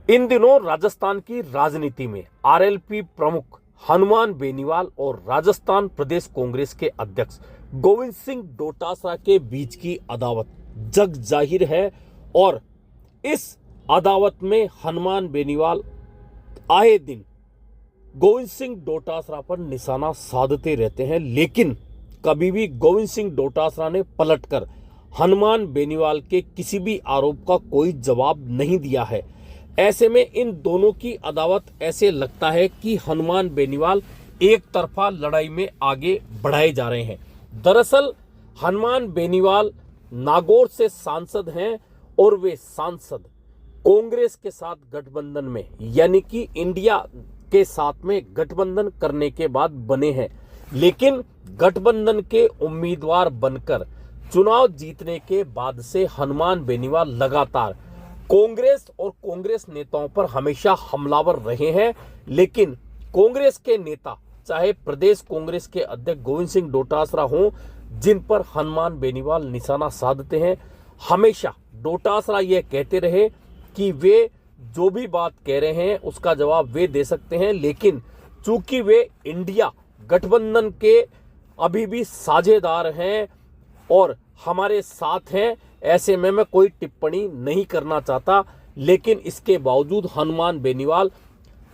इन दिनों राजस्थान की राजनीति में आरएलपी प्रमुख हनुमान बेनीवाल और राजस्थान प्रदेश कांग्रेस के अध्यक्ष गोविंद सिंह डोटासरा के बीच की अदावत जग जाहिर है और इस अदावत में हनुमान बेनीवाल आए दिन गोविंद सिंह डोटासरा पर निशाना साधते रहते हैं, लेकिन कभी भी गोविंद सिंह डोटासरा ने पलटकर हनुमान बेनीवाल के किसी भी आरोप का कोई जवाब नहीं दिया है। ऐसे में इन दोनों की अदावत ऐसे लगता है कि हनुमान बेनीवाल एक तरफा लड़ाई में आगे बढ़ाए जा रहे हैं। दरअसल हनुमान बेनीवाल नागौर से सांसद हैं और वे सांसद कांग्रेस के साथ गठबंधन में यानी कि इंडिया के साथ में गठबंधन करने के बाद बने हैं, लेकिन गठबंधन के उम्मीदवार बनकर चुनाव जीतने के बाद से हनुमान बेनीवाल लगातार कांग्रेस और कांग्रेस नेताओं पर हमेशा हमलावर रहे हैं। लेकिन कांग्रेस के नेता चाहे प्रदेश कांग्रेस के अध्यक्ष गोविंद सिंह डोटासरा हों, जिन पर हनुमान बेनीवाल निशाना साधते हैं, हमेशा डोटासरा यह कहते रहे कि वे जो भी बात कह रहे हैं उसका जवाब वे दे सकते हैं, लेकिन चूंकि वे इंडिया गठबंधन के अभी भी साझेदार हैं और हमारे साथ हैं, ऐसे में मैं कोई टिप्पणी नहीं करना चाहता। लेकिन इसके बावजूद हनुमान बेनीवाल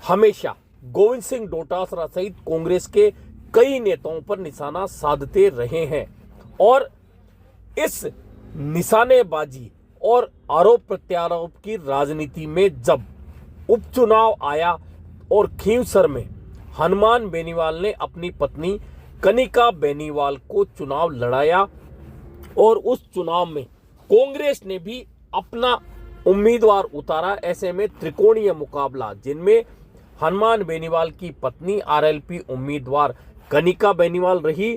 हमेशा गोविंद सिंह डोटासरा सहित कांग्रेस के कई नेताओं पर निशाना साधते रहे हैं और इस निशानेबाजी और आरोप प्रत्यारोप की राजनीति में जब उपचुनाव आया और खींवसर में हनुमान बेनीवाल ने अपनी पत्नी कनिका बेनीवाल को चुनाव लड़ाया और उस चुनाव में कांग्रेस ने भी अपना उम्मीदवार उतारा। ऐसे में त्रिकोणीय मुकाबला जिनमें हनुमान बेनीवाल की पत्नी आरएलपी उम्मीदवार कनिका बेनीवाल रही,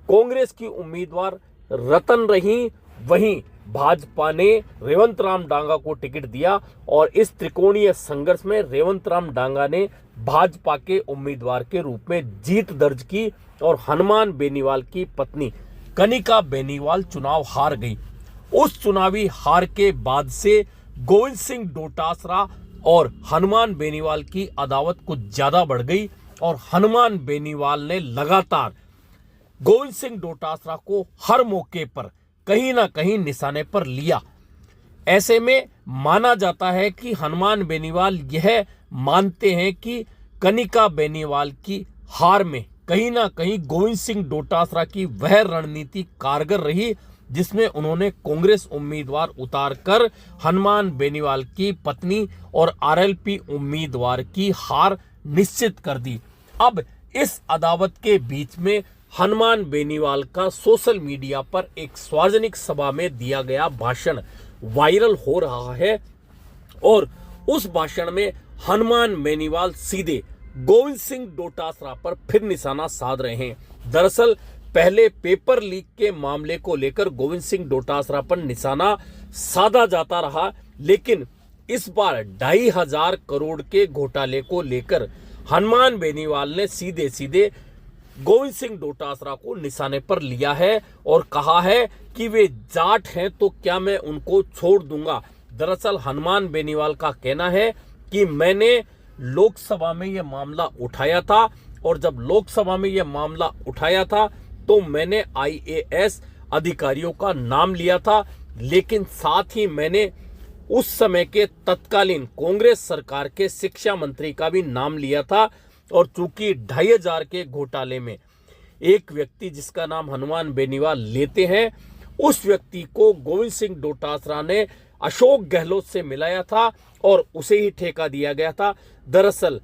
कांग्रेस की उम्मीदवार रतन रही, वहीं भाजपा ने रेवंत राम डांगा को टिकट दिया और इस त्रिकोणीय संघर्ष में रेवंत राम डांगा ने भाजपा के उम्मीदवार के रूप में जीत दर्ज की और हनुमान बेनीवाल की पत्नी कनिका बेनीवाल चुनाव हार गई। उस चुनावी हार के बाद से गोविंद सिंह डोटासरा और हनुमान बेनीवाल की अदावत कुछ ज्यादा बढ़ गई और हनुमान बेनीवाल ने लगातार गोविंद सिंह डोटासरा को हर मौके पर कहीं ना कहीं निशाने पर लिया। ऐसे में माना जाता है कि हनुमान बेनीवाल यह मानते हैं कि कनिका बेनीवाल की हार में कहीं ना कहीं गोविंद सिंह डोटासरा की वह रणनीति कारगर रही जिसमें उन्होंने कांग्रेस उम्मीदवार उतारकर हनुमान बेनीवाल की पत्नी और आरएलपी उम्मीदवार की हार निश्चित कर दी। अब इस अदावत के बीच में हनुमान बेनीवाल का सोशल मीडिया पर एक सार्वजनिक सभा में दिया गया भाषण वायरल हो रहा है और उस भाषण में हनुमान बेनीवाल सीधे गोविंद सिंह डोटासरा पर फिर निशाना साध रहे हैं। दरअसल पहले पेपर लीक के मामले को लेकर गोविंद सिंह डोटासरा पर निशाना साधा जाता रहा, लेकिन इस बार 2,500 करोड़ के घोटाले को लेकर हनुमान बेनीवाल ने सीधे सीधे गोविंद सिंह डोटासरा को निशाने पर लिया है और कहा है कि वे जाट हैं तो क्या मैं उनको छोड़ दूंगा। दरअसल हनुमान बेनीवाल का कहना है कि मैंने लोकसभा में यह मामला उठाया था और जब लोकसभा में यह मामला उठाया था तो मैंने आईएएस अधिकारियों का नाम लिया था, लेकिन साथ ही मैंने उस समय के तत्कालीन कांग्रेस सरकार के शिक्षा मंत्री का भी नाम लिया था और चूंकि 2,500 के घोटाले में एक व्यक्ति जिसका नाम हनुमान बेनीवाल लेते हैं, उस व्यक्ति को गोविंद सिंह डोटासरा ने अशोक गहलोत से मिलाया था और उसे ही ठेका दिया गया था। दरअसल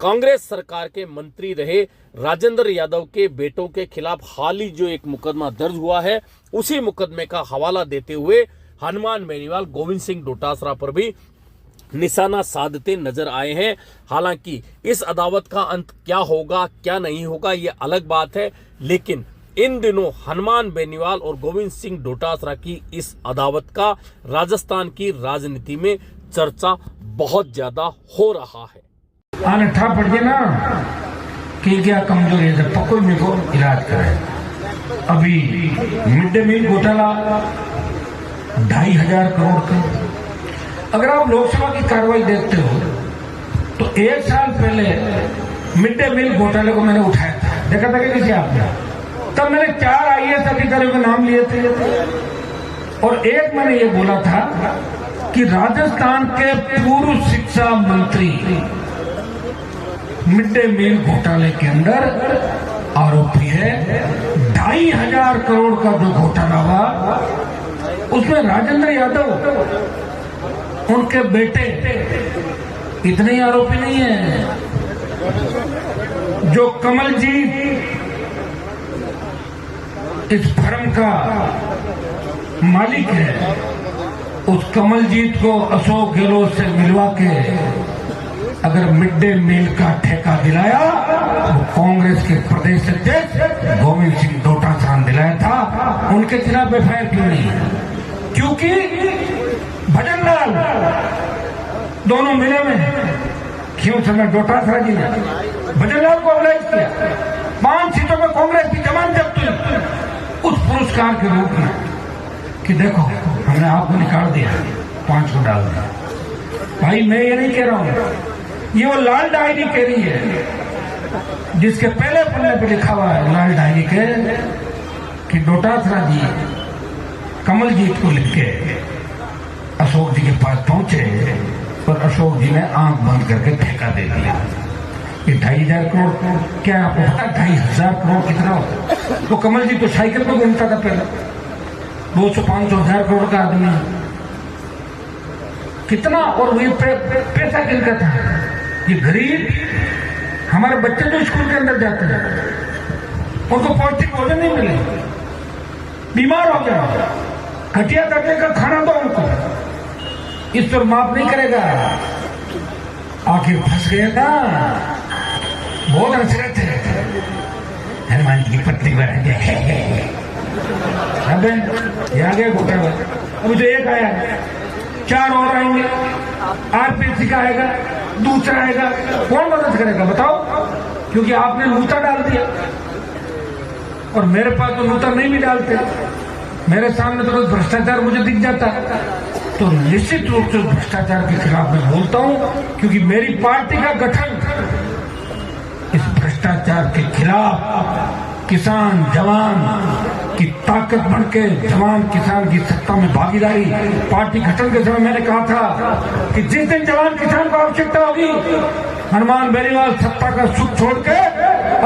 कांग्रेस सरकार के मंत्री रहे राजेंद्र यादव के बेटों के खिलाफ हाल ही जो एक मुकदमा दर्ज हुआ है, उसी मुकदमे का हवाला देते हुए हनुमान बेनीवाल गोविंद सिंह डोटासरा पर भी निशाना साधते नजर आए हैं। हालांकि इस अदावत का अंत क्या होगा क्या नहीं होगा ये अलग बात है, लेकिन इन दिनों हनुमान बेनीवाल और गोविंद सिंह डोटासरा की इस अदावत का राजस्थान की राजनीति में चर्चा बहुत ज्यादा हो रहा है। अनठा पड़ गया ना कि क्या कमजोरी है, पक्को मेरे को इलाज कराए। अभी मिड डे मील घोटाला 2,500 करोड़ का अगर आप लोकसभा की कार्रवाई देखते हो तो 1 साल पहले मिड डे मील घोटाले को मैंने उठाया था, देखा था कि किसी आपने? तब मैंने 4 IAS अधिकारियों के नाम लिए थे और एक मैंने ये बोला था कि राजस्थान के पूर्व शिक्षा मंत्री मिड डे मील घोटाले के अंदर आरोपी है। 2,500 करोड़ का जो घोटाला हुआ उसमें राजेंद्र यादव, उनके बेटे इतने ही आरोपी नहीं है। जो कमलजीत इस फर्म का मालिक है, उस कमलजीत को अशोक गहलोत से मिलवा के अगर मिड डे मील का ठेका दिलाया तो कांग्रेस के प्रदेश अध्यक्ष गोविंद सिंह डोटासरा ने दिलाया था। उनके खिलाफ FIR क्यों नहीं? क्योंकि भजनलाल दोनों मिले हुए हैं। क्यों समय डोटासरा जी ने भजनलाल को अवलाइज किया, 5 सीटों में कांग्रेस की जमानत जब्त हुई उस पुरस्कार के रूप में कि देखो हमने आपको निकाल दिया, 5 को डाल दिया। भाई मैं ये नहीं कह रहा हूं, ये वो लाल डायरी कह रही है जिसके पहले पन्ने पे लिखा हुआ है लाल डायरी के कि डोटासरा जी कमलजीत को लिख के अशोक जी के पास पहुंचे और अशोक जी ने आंख बंद करके ठेका दे दिया। ये 2,500 करोड़, क्या आपको पता 2,500 करोड़ कितना होता है? तो कमल जी तो साइकिल पर घूमता था पहले, 200, 500, 1,000 करोड़ का आदमी कितना। और ये पैसा किनका था? ये गरीब हमारे बच्चे जो स्कूल के अंदर जाते हैं उनको पौष्टिक भोजन नहीं मिले, बीमार हो गया, घटिया दर्जे का खाना दो उनको, ईश्वर माफ नहीं करेगा। आखिर फंस गए ना, बहुत हंस रहे थे, हनुमान जी की पत्नी पर आ गया घोटाला। अभी तो एक आया, 4 और आएंगे, RPC का आएगा, दूसरा आएगा, कौन मदद करेगा बताओ? क्योंकि आपने लूता डाल दिया और मेरे पास तो लूता नहीं भी डालते, मेरे सामने तो भ्रष्टाचार मुझे दिख जाता है। तो निश्चित रूप से भ्रष्टाचार के खिलाफ मैं बोलता हूं, क्योंकि मेरी पार्टी का गठन इस भ्रष्टाचार के खिलाफ किसान जवान की ताकत बनके जवान किसान की सत्ता में भागीदारी। पार्टी गठन के समय मैंने कहा था कि जिस दिन जवान किसान को आवश्यकता होगी, हनुमान बेनीवाल सत्ता का सुख छोड़ के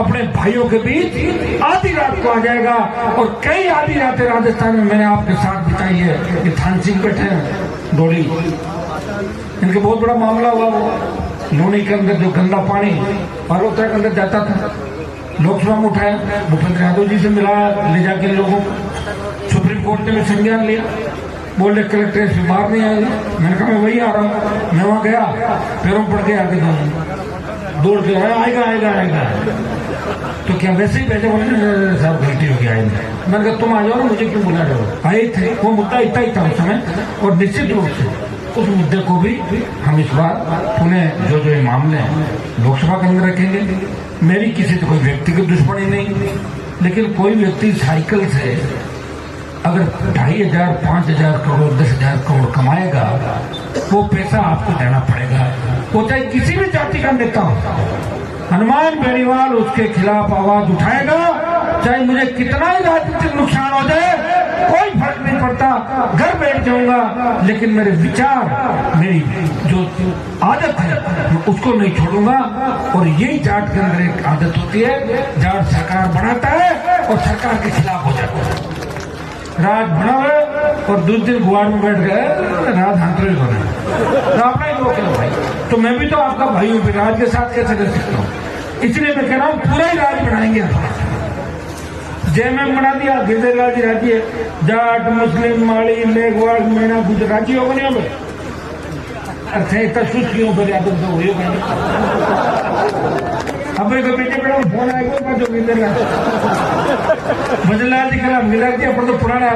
अपने भाइयों के बीच आधी रात को आ जाएगा। और कई आधी रातें राजस्थान में मैंने आपके साथ बिताई है। ये थान सिंह बैठे हैं डोली, इनके बहुत बड़ा मामला हुआ। वो लोनी के अंदर जो गंदा पानी पर्वतरा के अंदर जाता था, लोकसभा में उठाया, भूपेंद्र यादव जी से मिलाया, ले जाके लोगों सुप्रीम कोर्ट ने संज्ञान लिया, बोले कलेक्ट्रेट से बाहर नहीं आएगा। मैंने कहा मैं वही आ रहा हूँ। मैं वहां गया, पैरों पड़ के आगे दौड़ के आएगा आएगा आएगा। तो क्या वैसे ही बैठे बोले साहब गलती हो गया आएंगे। मैंने कहा तुम आ जाओ ना, मुझे क्यों बुला रहे हो? आए थे, वो मुद्दा इतना ही था उस समय। और निश्चित रूप से उस मुद्दे को भी हम इस बार पुनः जो ये मामले हैं लोकसभा के अंदर रखेंगे। मेरी किसी से कोई व्यक्तिगत दुश्मनी नहीं, लेकिन कोई व्यक्ति साइकिल से अगर 2,500, 5,000 करोड़, 10,000 करोड़ कमाएगा, वो पैसा आपको देना पड़ेगा। वो चाहे किसी भी जाति का नेता हो, हनुमान बेनीवाल उसके खिलाफ आवाज उठाएगा, चाहे मुझे कितना ही राजनीतिक नुकसान हो जाए, कोई फर्क नहीं पड़ता, घर बैठ जाऊंगा, लेकिन मेरे विचार, मेरी जो आदत है उसको नहीं छोड़ूंगा। और यही जाट के अंदर एक आदत होती है, जाट सरकार बनाता है और सरकार के खिलाफ हो जाता है। राज बना हुआ और दूसरे दिन गुआड़ में बैठ गए, राज हाथों ही बना, तो अपना ही लोग है भाई। तो मैं भी तो आपका भाई हूँ, राज के साथ कैसे कर सकता हूँ? इसलिए मैं कह रहा हूँ पूरा ही राज बनाएंगे। जेएमएम बना दिया, गिरधरलाल जी राजी है, जाट मुस्लिम माड़ी मेघवाड़ मीणा गुजर राजी होगा नहीं हमें? अच्छा इतना सुस्त क्यों फिर यादव तो हुई होगा। अब एक बेटे बड़ा फोन आएगा जो गिरधरलाल भजनलाल जी खिलाफ मिला दिया, पर तो पुराना